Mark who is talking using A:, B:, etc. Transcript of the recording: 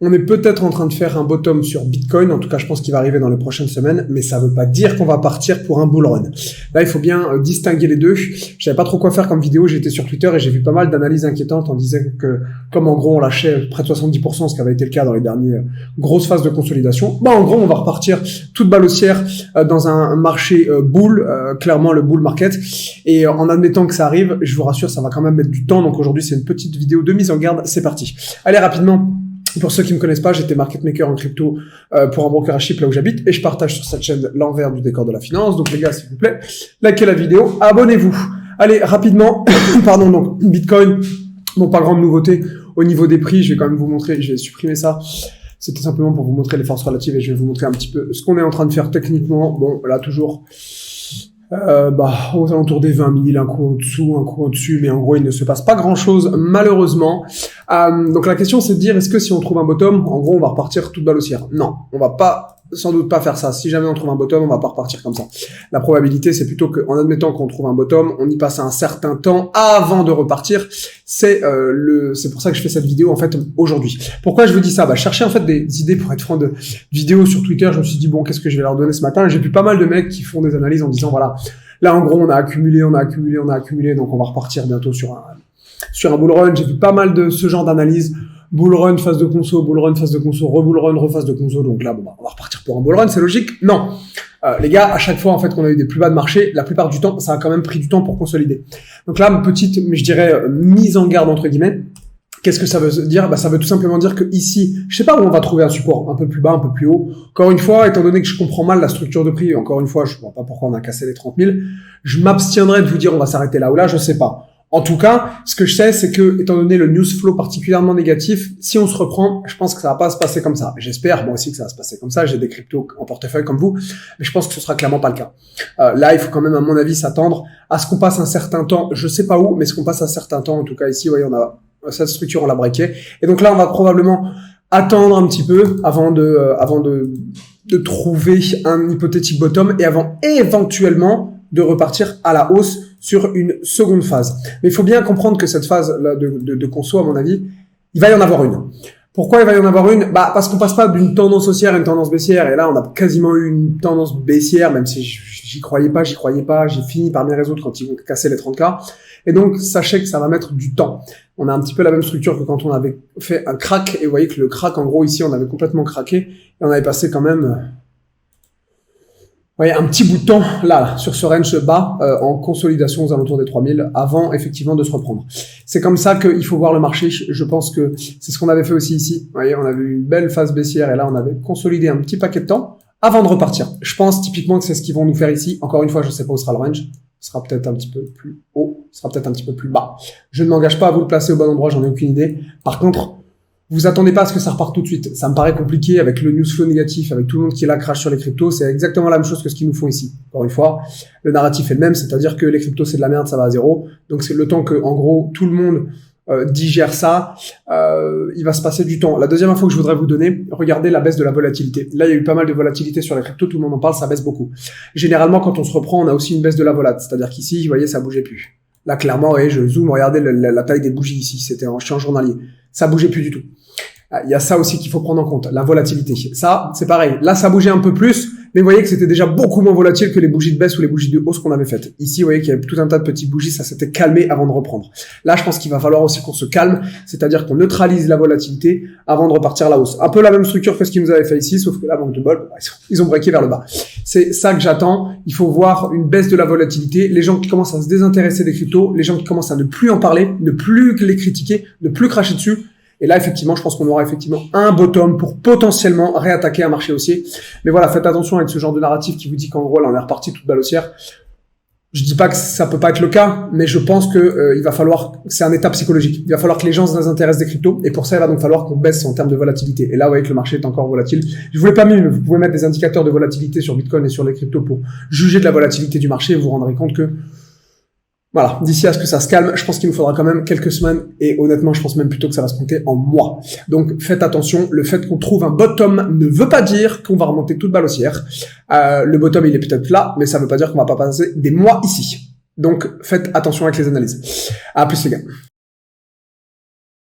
A: On est peut-être en train de faire un bottom sur Bitcoin, en tout cas je pense qu'il va arriver dans les prochaines semaines, mais ça veut pas dire qu'on va partir pour un bull run. Là il faut bien distinguer les deux. Je savais pas trop quoi faire comme vidéo, j'étais sur Twitter et j'ai vu pas mal d'analyses inquiétantes en disant que comme en gros on lâchait près de 70%, ce qui avait été le cas dans les dernières grosses phases de consolidation, en gros on va repartir toute balle haussière dans un marché bull, clairement le bull market, et en admettant que ça arrive, je vous rassure ça va quand même mettre du temps, donc aujourd'hui c'est une petite vidéo de mise en garde, c'est parti. Allez rapidement. Pour ceux qui me connaissent pas, j'étais market maker en crypto pour un broker à Chypre là où j'habite et je partage sur cette chaîne l'envers du décor de la finance. Donc les gars, s'il vous plaît, likez la vidéo, abonnez-vous. Allez, rapidement, pardon, donc Bitcoin, bon pas grande nouveauté au niveau des prix, je vais quand même vous montrer, je vais supprimer ça. C'était simplement pour vous montrer les forces relatives et je vais vous montrer un petit peu ce qu'on est en train de faire techniquement. Bon, là toujours aux alentours des 20 000, un coup au-dessous, un coup au-dessus, mais en gros, il ne se passe pas grand-chose, malheureusement. Donc la question, c'est de dire, est-ce que si on trouve un bottom, en gros, on va repartir toute balle haussière? Non, on va pas, sans doute pas faire ça. Si jamais on trouve un bottom, on va pas repartir comme ça. La probabilité, c'est plutôt qu'en admettant qu'on trouve un bottom, on y passe un certain temps avant de repartir. C'est pour ça que je fais cette vidéo, en fait, aujourd'hui. Pourquoi je vous dis ça? Je cherchais, en fait, des idées pour être franc de vidéos sur Twitter. Je me suis dit, bon, qu'est-ce que je vais leur donner ce matin? J'ai vu pas mal de mecs qui font des analyses en disant, voilà, là, en gros, on a accumulé, donc on va repartir bientôt sur un bull run. J'ai vu pas mal de ce genre d'analyse. Bull run, phase de conso, bull run, phase de conso, rebull run, rephase de conso. Donc là, on va repartir pour un bull run, c'est logique. Non. Les gars, à chaque fois, en fait, qu'on a eu des plus bas de marché, la plupart du temps, ça a quand même pris du temps pour consolider. Donc là, une petite, je dirais, mise en garde, entre guillemets. Qu'est-ce que ça veut dire? Ça veut tout simplement dire que ici, je sais pas où on va trouver un support, un peu plus bas, un peu plus haut. Encore une fois, étant donné que je comprends mal la structure de prix, encore une fois, je vois pas pourquoi on a cassé les 30 000, je m'abstiendrai de vous dire on va s'arrêter là ou là, je sais pas. En tout cas, ce que je sais, c'est que, étant donné le news flow particulièrement négatif, si on se reprend, je pense que ça va pas se passer comme ça. J'espère, moi aussi, que ça va se passer comme ça. J'ai des cryptos en portefeuille comme vous, mais je pense que ce sera clairement pas le cas. Là, il faut quand même, à mon avis, s'attendre à ce qu'on passe un certain temps, je sais pas où, mais ce qu'on passe un certain temps, en tout cas ici, voyez, on a cette structure, on l'a breaké. Et donc là, on va probablement attendre un petit peu avant de trouver un hypothétique bottom et avant éventuellement de repartir à la hausse sur une seconde phase. Mais il faut bien comprendre que cette phase là de conso, à mon avis, il va y en avoir une. Pourquoi il va y en avoir une? Parce qu'on passe pas d'une tendance haussière à une tendance baissière. Et là, on a quasiment eu une tendance baissière, même si j'y croyais pas. J'ai fini par m'y résoudre quand ils vont casser les 30K. Et donc, sachez que ça va mettre du temps. On a un petit peu la même structure que quand on avait fait un crack. Et vous voyez que le crack, en gros, ici, on avait complètement craqué. Et on avait passé quand même, un petit bout de temps, là, sur ce range bas, en consolidation aux alentours des 3000, avant, effectivement, de se reprendre. C'est comme ça qu'il faut voir le marché. Je pense que c'est ce qu'on avait fait aussi ici. Vous voyez, on avait eu une belle phase baissière et là, on avait consolidé un petit paquet de temps avant de repartir. Je pense typiquement que c'est ce qu'ils vont nous faire ici. Encore une fois, je sais pas où sera le range. Ce sera peut-être un petit peu plus haut, ce sera peut-être un petit peu plus bas. Je ne m'engage pas à vous le placer au bon endroit, j'en ai aucune idée. Par contre, vous attendez pas à ce que ça reparte tout de suite. Ça me paraît compliqué avec le news flow négatif, avec tout le monde qui est là, crache sur les cryptos. C'est exactement la même chose que ce qu'ils nous font ici. Encore une fois, le narratif est le même, c'est-à-dire que les cryptos c'est de la merde, ça va à zéro. Donc c'est le temps que, en gros, tout le monde digère ça, il va se passer du temps. La deuxième info que je voudrais vous donner, regardez la baisse de la volatilité. Là, il y a eu pas mal de volatilité sur les cryptos, tout le monde en parle, ça baisse beaucoup. Généralement, quand on se reprend, on a aussi une baisse de la volat, c'est-à-dire qu'ici, vous voyez, ça bougeait plus. Là, clairement, vous voyez, je zoome, regardez la taille des bougies ici, c'était en journalier. Ça bougeait plus du tout. Il y a ça aussi qu'il faut prendre en compte, la volatilité. Ça, c'est pareil. Là, ça bougeait un peu plus, mais vous voyez que c'était déjà beaucoup moins volatile que les bougies de baisse ou les bougies de hausse qu'on avait faites. Ici, vous voyez qu'il y avait tout un tas de petites bougies, ça s'était calmé avant de reprendre. Là, je pense qu'il va falloir aussi qu'on se calme, c'est-à-dire qu'on neutralise la volatilité avant de repartir à la hausse. Un peu la même structure que ce qu'ils nous avaient fait ici, sauf que là, manque de bol, ils ont breaké vers le bas. C'est ça que j'attends. Il faut voir une baisse de la volatilité, les gens qui commencent à se désintéresser des cryptos, les gens qui commencent à ne plus en parler, ne plus les critiquer, ne plus cracher dessus. Et là, effectivement, je pense qu'on aura effectivement un bottom pour potentiellement réattaquer un marché haussier. Mais voilà, faites attention avec ce genre de narratif qui vous dit qu'en gros, là, on est reparti toute balle haussière. Je dis pas que ça peut pas être le cas, mais je pense que il va falloir, c'est un état psychologique. Il va falloir que les gens se désintéressent des cryptos, et pour ça, il va donc falloir qu'on baisse en termes de volatilité. Et là, vous voyez que le marché est encore volatile. Je vous l'ai pas mis, mais vous pouvez mettre des indicateurs de volatilité sur Bitcoin et sur les cryptos pour juger de la volatilité du marché, et vous vous rendrez compte que voilà, d'ici à ce que ça se calme, je pense qu'il nous faudra quand même quelques semaines et honnêtement, je pense même plutôt que ça va se compter en mois. Donc faites attention, le fait qu'on trouve un bottom ne veut pas dire qu'on va remonter toute balle haussière. Le bottom, il est peut-être là, mais ça veut pas dire qu'on va pas passer des mois ici. Donc faites attention avec les analyses. À plus les gars.